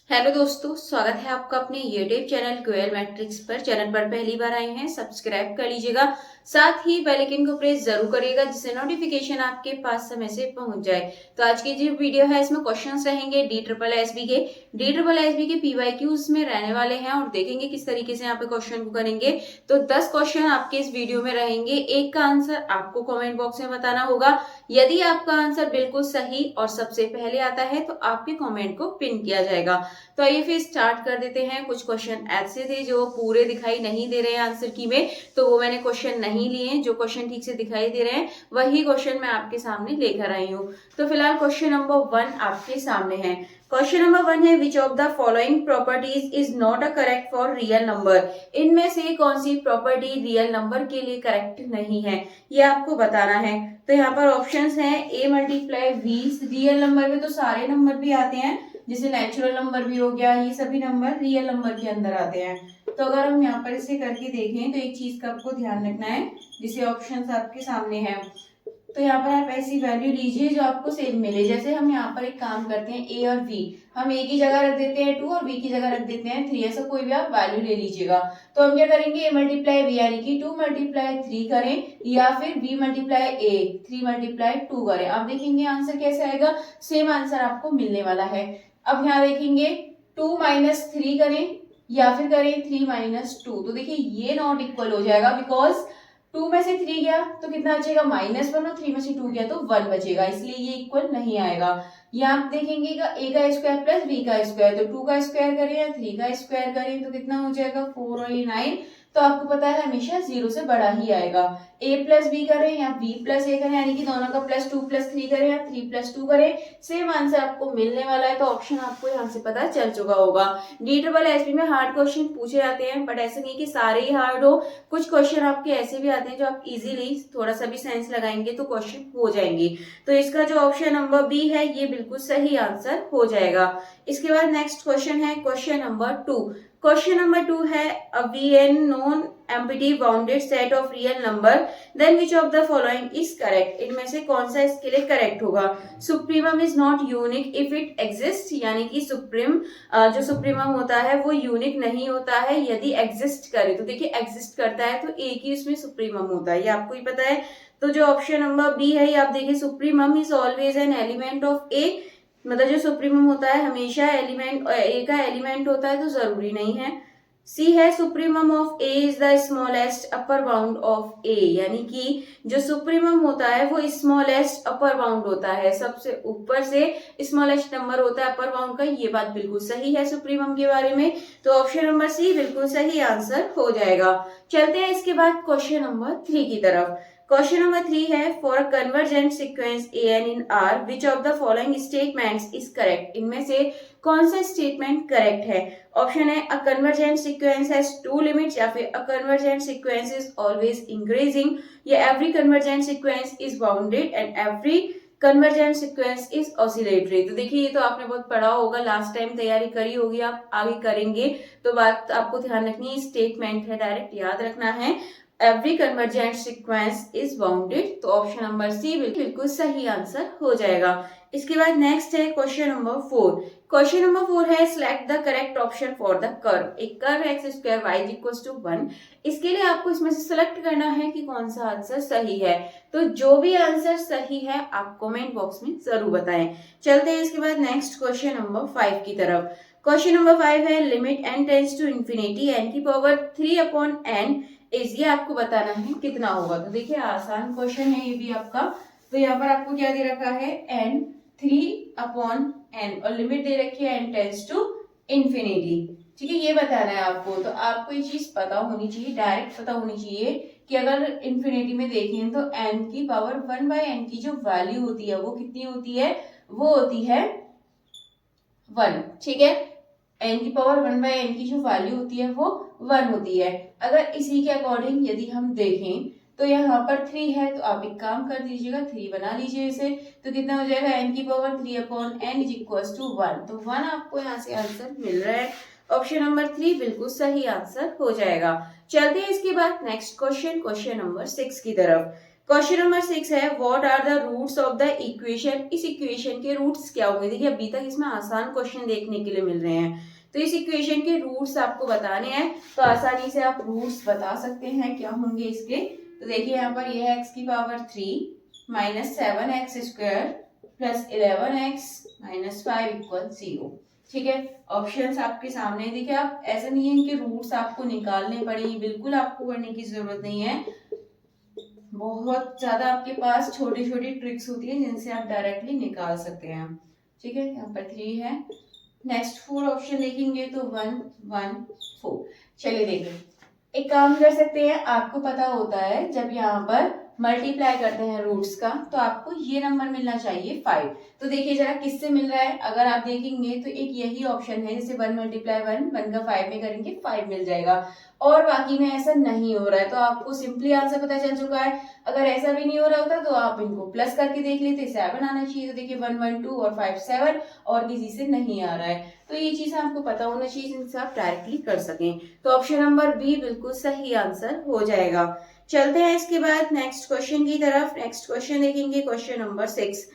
Hello दोस्तों, स्वागत है आपका अपने यूट्यूब चैनल क्यूएल मैट्रिक्स पर। चैनल पर पहली बार आए हैं, सब्सक्राइब कर लीजिएगा, साथ ही बेल आइकन को प्रेस जरूर करिएगा जिससे नोटिफिकेशन आपके पास समय से पहुंच जाए। तो आज की जो वीडियो है इसमें क्वेश्चंस रहेंगे डी ट्रिपल एस बी के पीवाईक्यूज में रहने वाले हैं और देखेंगे किस तरीके से यहाँ पे क्वेश्चन को करेंगे। तो 10 क्वेश्चन आपके इस वीडियो में रहेंगे, एक का आंसर आपको कॉमेंट बॉक्स में बताना होगा। यदि आपका आंसर बिल्कुल सही और सबसे पहले आता है तो आपके कॉमेंट को पिन किया जाएगा। तो आइए फिर स्टार्ट कर देते हैं। कुछ क्वेश्चन ऐसे थे जो पूरे दिखाई नहीं दे रहे हैं आंसर की में, तो वो मैंने क्वेश्चन नहीं लिए। जो क्वेश्चन ठीक से दिखाई दे रहे हैं वही क्वेश्चन मैं आपके सामने लेकर आई हूँ। तो फिलहाल क्वेश्चन नंबर 1 आपके सामने है। क्वेश्चन नंबर 1 है, विच of the following properties is not a correct for real number. इनमें से कौन सी प्रॉपर्टी रियल नंबर के लिए करेक्ट नहीं है, ये आपको बताना है। तो यहाँ पर ऑप्शंस हैं a multiply v। Real number में तो सारे नंबर भी आते हैं, जैसे नेचुरल नंबर भी हो गया, ये सभी नंबर रियल नंबर के अंदर आते हैं। तो अगर हम यहाँ पर इसे करके देखें तो एक चीज का आपको ध्यान रखना है, जिसे ऑप्शंस आपके सामने है। तो यहाँ पर आप ऐसी वैल्यू लीजिए जो आपको सेम मिले। जैसे हम यहाँ पर एक काम करते हैं, a और v हम a की जगह रख देते हैं 2 और v की जगह रख देते हैं 3। ऐसा कोई भी आप वैल्यू ले लीजिएगा। तो हम क्या करेंगे, a मल्टीप्लाई v यानी कि 2 मल्टीप्लाई 3 करें, या फिर v मल्टीप्लाई a 3 मल्टीप्लाई 2 करें। आप देखेंगे आंसर कैसे आएगा, सेम आंसर आपको मिलने वाला है। अब यहाँ देखेंगे 2 माइनस 3 करें या फिर करें 3 माइनस 2, तो देखिए ये नॉट इक्वल हो जाएगा, बिकॉज 2 में से 3 गया तो कितना बचेगा -1 और 3 में से 2 गया तो 1 बचेगा, इसलिए ये इक्वल नहीं आएगा। यहाँ आप देखेंगे a का स्क्वायर प्लस b का स्क्वायर, तो 2 का स्क्वायर करें या 3 का स्क्वायर करें तो कितना हो जाएगा 4 और ये 9। तो आपको पता है हमेशा 0 से बड़ा ही आएगा। a प्लस बी करें या b प्लस a करें, यानी कि दोनों का प्लस 2 प्लस 3 करें या 3 प्लस 2 करें, सेम आंसर आपको मिलने वाला है। तो ऑप्शन आपको यहाँ से पता चल चुका होगा। डी-ट्रिपल-एस-बी में हार्ड क्वेश्चन पूछे जाते हैं, बट ऐसे नहीं कि सारे ही हार्ड हो। कुछ क्वेश्चन आपके ऐसे भी आते हैं जो आप इजीली थोड़ा सा भी सेंस लगाएंगे तो क्वेश्चन हो जाएंगे। तो इसका जो ऑप्शन नंबर बी है ये बिल्कुल सही आंसर हो जाएगा। इसके बाद नेक्स्ट क्वेश्चन है क्वेश्चन नंबर 2। क्वेश्चन नंबर 2 है, a Vn non empty bounded set of real number, then which of the following is correct. इनमें से कौन सा इसके लिए करेक्ट होगा। Supremum is not unique if it exist, यानी कि सुप्रीम जो सुप्रीमम होता है वो यूनिक नहीं होता है यदि एग्जिस्ट करे। तो देखिए एग्जिस्ट करता है तो एक ही उसमें सुप्रीमम होता है, ये आपको ही पता है। तो जो ऑप्शन नंबर बी है ये आप देखिए, supremum is always an element of a, मतलब जो सुप्रीमम होता है हमेशा एलिमेंट ए का एलिमेंट होता है, तो जरूरी नहीं है। सी है, supremum of A is the smallest upper bound of A, यानी कि जो सुप्रीमम होता है वो स्मॉलेस्ट अपर बाउंड होता है, सबसे ऊपर से स्मॉलेस्ट नंबर होता है अपर बाउंड का। ये बात बिल्कुल सही है सुप्रीमम के बारे में, तो ऑप्शन नंबर सी बिल्कुल सही आंसर हो जाएगा। चलते हैं इसके बाद क्वेश्चन नंबर 3 की तरफ। क्वेश्चन नंबर 3 है, for a convergent sequence an in R which of the following statements is correct. इनमें से कौन सा स्टेटमेंट करेक्ट है। ऑप्शन है, a convergent sequence has 2 limits, या फिर a convergent sequence is always increasing, या every convergent sequence is bounded and every convergent sequence is oscillatory. तो देखिए ये तो आपने बहुत पढ़ा होगा, लास्ट टाइम तैयारी करी होगी, आप आगे करेंगे तो बात आपको ध्यान रखनी है, स्टेटमेंट है डायरेक्ट याद रखना है। Every convergent sequence is bounded, तो ऑप्शन नंबर सी बिल्कुल सही आंसर हो जाएगा। इसके बाद नेक्स्ट है क्वेश्चन नंबर 4। क्वेश्चन नंबर 4 है, select the correct option for the curve. एक curve x square y is equal to 1, इसके लिए आपको इसमें से सिलेक्ट करना है कि कौन सा आंसर सही है। तो जो भी आंसर सही है आप कमेंट बॉक्स में जरूर बताएं। चलते हैं इसके बाद नेक्स्ट क्वेश्चन नंबर 5 की तरफ। क्वेश्चन नंबर 5 है, limit n tends to infinity n की पावर 3/n इज, ये आपको बताना है कितना होगा। तो देखिए आसान क्वेश्चन है ये भी आपका। तो यहाँ पर आपको क्या दे रखा है, n 3/n और लिमिट दे रखी है n टेंड्स टू इंफिनिटी। ठीक है, ये बताना है आपको। तो आपको ये चीज पता होनी चाहिए, डायरेक्ट पता होनी चाहिए कि अगर इंफिनिटी में देखें तो n की पावर 1/n की जो वैल्यू होती है वो कितनी होती है, वो होती है 1। ठीक है, n की पावर 1/n की जो वैल्यू होती है वो 1 होती है। अगर इसी के अकॉर्डिंग यदि हम देखें तो यहाँ पर 3 है, तो आप एक काम कर दीजिएगा 3 बना लीजिए इसे, तो कितना हो जाएगा n की power 3/n is equal to 1। तो 1 आपको यहाँ से आंसर मिल रहा है। ऑप्शन नंबर 3 बिल्कुल सही आंसर हो जाएगा। चलते हैं इसके बाद नेक्स्ट क्वेश्चन, क्वेश्चन नंबर 6 की तरफ। क्वेश्चन नंबर 6 है what are the roots of the equation. इस इक्वेशन के रूट्स क्या होंगे। देखिए अभी तक इसमें आसान क्वेश्चन देखने के लिए मिल रहे हैं, तो इस इक्वेशन के रूट्स आपको बताने हैं, तो आसानी से आप रूट्स बता सकते हैं क्या होंगे इसके। तो देखिए यहाँ पर ये है x की power 3 minus 7x² plus 11x minus 5 equal 0। ठीक है, ऑप्शंस आपके सामने। देखिए आप ऐसा नहीं है इनके रूट्स आपको निकालने पड़ेंगे, बिल्कुल आपको करने की जरूरत नहीं है। बहुत ज्यादा आपके पास छोटी छोटी ट्रिक्स होती है जिनसे आप डायरेक्टली निकाल सकते हैं। ठीक है, यहाँ पर 3 है। नेक्स्ट 4 ऑप्शन देखेंगे तो 1 1 4। चलिए देखिए, एक काम कर सकते हैं, आपको पता होता है जब यहाँ पर मल्टीप्लाई करते हैं रूट्स का तो आपको ये नंबर मिलना चाहिए 5। तो देखिए जरा किससे मिल रहा है, अगर आप देखेंगे तो एक यही ऑप्शन है, जैसे 1 मल्टीप्लाई 1 1 का 5 में करेंगे 5 मिल जाएगा, और बाकी में ऐसा नहीं हो रहा है, तो आपको सिंपली आंसर पता चल चुका है। अगर ऐसा भी नहीं हो रहा होता तो आप इनको प्लस करके देख लेते, 7 आना चाहिए। तो देखिए 1 1 2 और 5 7, और किसी से नहीं आ रहा है, तो ये चीज आपको पता होना चाहिए जिनसे आप डायरेक्टली कर सकें। तो ऑप्शन नंबर बी बिल्कुल सही आंसर हो जाएगा। चलते हैं इसके बाद नेक्स्ट क्वेश्चन की तरफ। नेक्स्ट क्वेश्चन देखेंगे क्वेश्चन नंबर 6।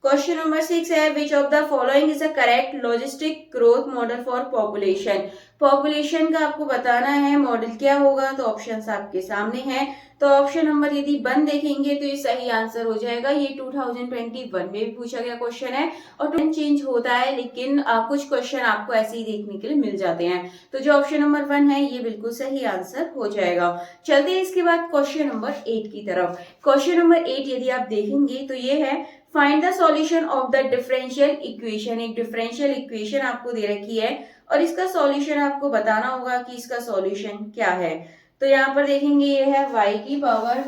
क्वेश्चन नंबर 6 है विच of the following is the correct logistic growth model for population. Population का आपको बताना है मॉडल क्या होगा, तो ऑप्शंस आपके सामने हैं। तो ऑप्शन नंबर यदि 1 देखेंगे तो ये सही आंसर हो जाएगा। ये 2021 में भी पूछा गया क्वेश्चन है, और चेंज होता है लेकिन कुछ क्वेश्चन आपको ऐसे ही देखने के लिए मिल जाते हैं। तो जो ऑप्शन नंबर 1 है ये बिल्कुल सही आंसर हो जाएगा। चलते हैं इसके बाद क्वेश्चन नंबर 8 की तरफ। क्वेश्चन नंबर 8 यदि आप देखेंगे तो ये है find the solution of the differential equation. एक डिफरेंशियल इक्वेशन आपको दे रखी है और इसका सॉल्यूशन आपको बताना होगा कि इसका सॉल्यूशन क्या है। तो यहाँ पर देखेंगे ये है y की पावर,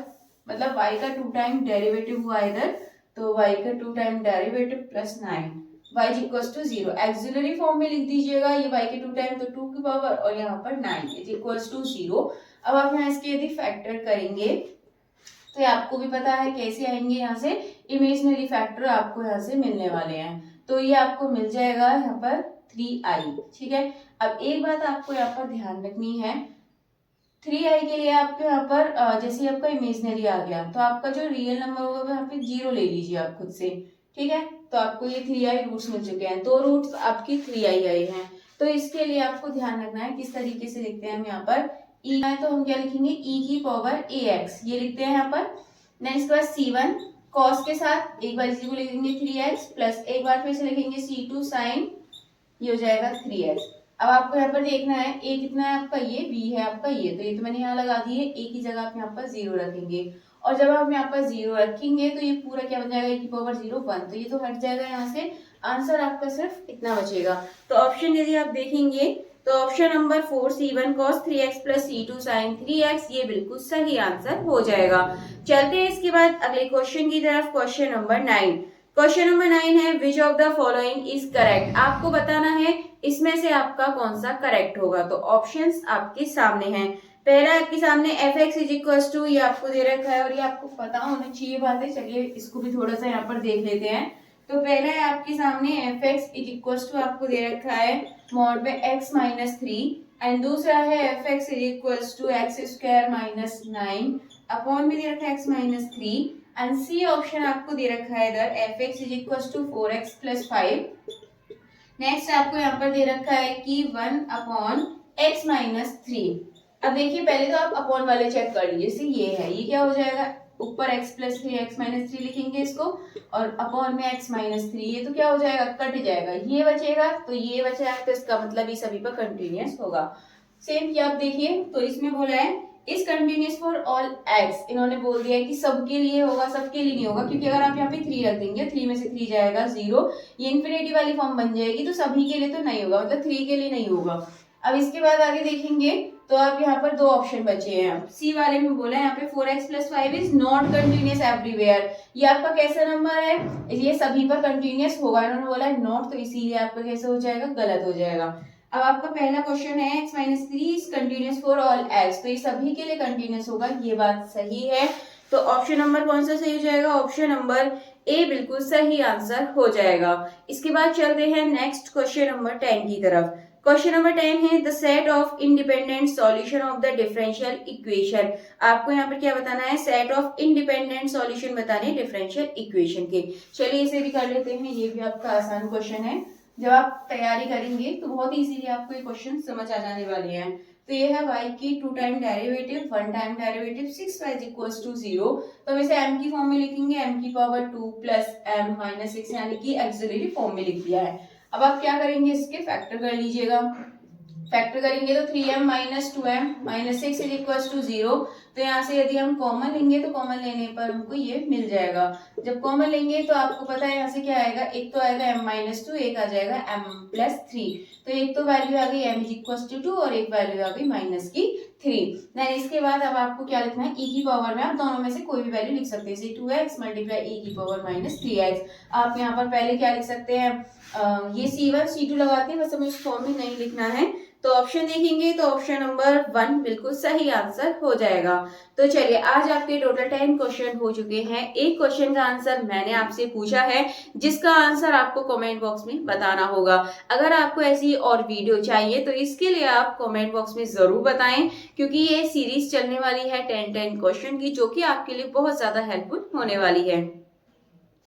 मतलब y का 2 टाइम डेरिवेटिव हुआ इधर, तो y का 2 time derivative plus 9 y equals to 0। Auxiliary form में लिख दीजिएगा ये y के 2 टाइम, तो 2 की पावर और यहाँ पर 9 इक्वल्स टू 0। अब आप यहाँ इसके यदि फैक्टर करेंगे तो आपको भी पता है कैसे आएंगे, यहाँ से इमेजिनरी फैक्टर आपको यहाँ से मिलने वाले हैं, तो ये आपको मिल जाएगा यहाँ पर 3i। ठीक है, अब एक बात आपको यहाँ पर ध्यान रखनी है, 3i के लिए आपको यहाँ पर जैसे आपका इमेजिनरी आ गया तो आपका जो रियल नंबर होगा वो यहाँ पे 0 ले लीजिए आप खुद से। ठीक है, तो आपको ये 3i रूट्स मिल चुके हैं, 2 रूट्स आपकी 3i आए हैं। तो इसके लिए आपको ध्यान रखना है किस तरीके से लिखते हैं हम यहाँ पर e है, तो हम क्या लिखेंगे e की पावर ax, ये लिखते हैं यहाँ पर। नेक्स्ट बार c1 cos के साथ एक बार इसी को लिखेंगे 3x प्लस एक बार फिर से लिखेंगे c2 sin, ये हो जाएगा 3x। अब आपको यहाँ पर देखना है a कितना है आपका, ये b है आपका ये, तो ये तो मैंने यहाँ लगा दिए, a की जगह आप यहाँ पर 0 रखेंगे, और जब आप यहाँ पर 0 रखेंगे तो ये पूरा क्या बन जाएगा a की पावर 0 1, तो ये तो हट जाएगा यहाँ से, आंसर आपका सिर्फ इतना बचेगा। तो ऑप्शन यदि आप देखेंगे तो option number 4 c1 cos 3x plus c2 sin 3x ये बिल्कुल सही आंसर हो जाएगा। चलते हैं इसके बाद अगले क्वेश्चन की तरफ। Question number 9। क्वेश्चन नंबर 9 है विच of the following is correct. आपको बताना है इसमें से आपका कौन सा करेक्ट होगा, तो ऑप्शंस आपके सामने हैं। पहला आपके सामने fx इज इक्वल टू, ये आपको दे रखा है और ये आपको पता होना चाहिए बात है। चलिए इसको भी थोड़ा सा यहाँ पर देख लेते हैं। तो पहला है आपके सामने fx इज इक्वल टू आपको दे रखा है मॉड में x माइनस 3, एंड दूसरा है fx is equal to x square minus 9 upon में दे रखा है x minus 3, and C option आपको दे रखा है इधर fx is equal to 4x plus 5। Next आपको यहाँ पर दे रखा है कि 1 अपॉन x माइनस 3। अब देखिए पहले तो आप अपॉन वाले चेक कर लीजिए, जैसे ये है, ये क्या हो जाएगा, ऊपर x प्लस 3 x माइनस 3 लिखेंगे इसको, और अपॉन में x माइनस 3, ये तो क्या हो जाएगा, कट जाएगा, ये बचेगा, तो ये बचा है, तो इसका मतलब ये सभी पर कंटिन्यूअस होगा। सेम कि आप देखिए, तो इसमें बोला है इस कंटिन्यूअस फॉर ऑल x, इन्होंने बोल दिया है कि सबके लिए होगा, सबके लिए नहीं होगा, क्योंकि अगर आप यहाँ पे 3 रख देंगे, 3 में से 3 जाएगा 0, ये इन्फिनिटी वाली फॉर्म बन जाएगी, तो सभी के लिए तो नहीं होगा, मतलब 3 के लिए नहीं होगा। अब इसके बाद आगे देखेंगे तो आप यहाँ पर 2 ऑप्शन बचे हैं। सी वाले में बोला है यहाँ पे 4x plus 5 is not continuous everywhere, ये आपका कैसा नंबर है, ये सभी पर कंटिन्यूअस होगा, इन्होंने बोला है नॉट, तो इसीलिए आपका कैसे हो जाएगा, गलत हो जाएगा। अब आपका पहला क्वेश्चन है x minus 3 is continuous for all x, तो ये सभी के लिए कंटिन्यूअस होगा, ये बात सही है। तो ऑप्शन नंबर कौन सा सही हो जाएगा? ऑप्शन नंबर ए बिल्कुल सही आंसर हो जाएगा। इसके बाद चलते हैं नेक्स्ट क्वेश्चन नंबर 10 की तरफ। क्वेश्चन नंबर 10 है the set of independent solution of the differential equation. आपको यहाँ पर क्या बताना है? सेट ऑफ इंडिपेंडेंट सॉल्यूशन बताने डिफरेंशियल इक्वेशन के। चलिए इसे भी कर लेते हैं, ये भी आपका आसान क्वेश्चन है। जब आप तैयारी करेंगे तो बहुत इजीली आपको ये क्वेश्चन समझ आ जाने वाले हैं। तो ये है y की 2 time derivative 1 time derivative 6y is equals to 0। तो हम इसे m की फॉर्म में लिखेंगे, m की पावर 2 प्लस m माइनस 6 यानी कि एक्सिलरी फॉर्म में लिख दिया है। अब आप क्या करेंगे? इसके फैक्टर कर लीजिएगा। फैक्टर करेंगे तो 3m minus 2m minus 6 is equals to 0। तो यहाँ से यदि हम कॉमन लेंगे तो कॉमन लेने पर हमको ये मिल जाएगा। जब कॉमन लेंगे तो आपको पता है यहाँ से क्या आएगा? एक तो आएगा m माइनस 2, एक आ जाएगा m प्लस 3। तो एक तो वैल्यू आ गई m इज इक्वल्स टू 2 और एक वैल्यू आ गई माइनस की 3। देन इसके बाद अब आपको क्या लिखना है? e की पावर में आप दोनों में से कोई भी वैल्यू लिख सकते हैं, जैसे 2x मल्टीप्लाई e की पावर माइनस 3x। आप यहाँ पर पहले क्या लिख सकते हैं? ये c1 c2 लगाते हैं, बस हमें इस फॉर्म में नहीं लिखना है। तो ऑप्शन देखेंगे तो ऑप्शन नंबर 1 बिल्कुल सही आंसर हो जाएगा। तो चलिए आज आपके टोटल 10 क्वेश्चन हो चुके हैं। एक क्वेश्चन का आंसर मैंने आपसे पूछा है, जिसका आंसर आपको कमेंट बॉक्स में बताना होगा। अगर आपको ऐसी और वीडियो चाहिए तो इसके लिए आप कमेंट बॉक्स में जरूर बताएं, क्योंकि ये सीरीज चलने वाली है 10 क्वेश्चन की, जो कि आपके लिए बहुत ज्यादा हेल्पफुल होने वाली है।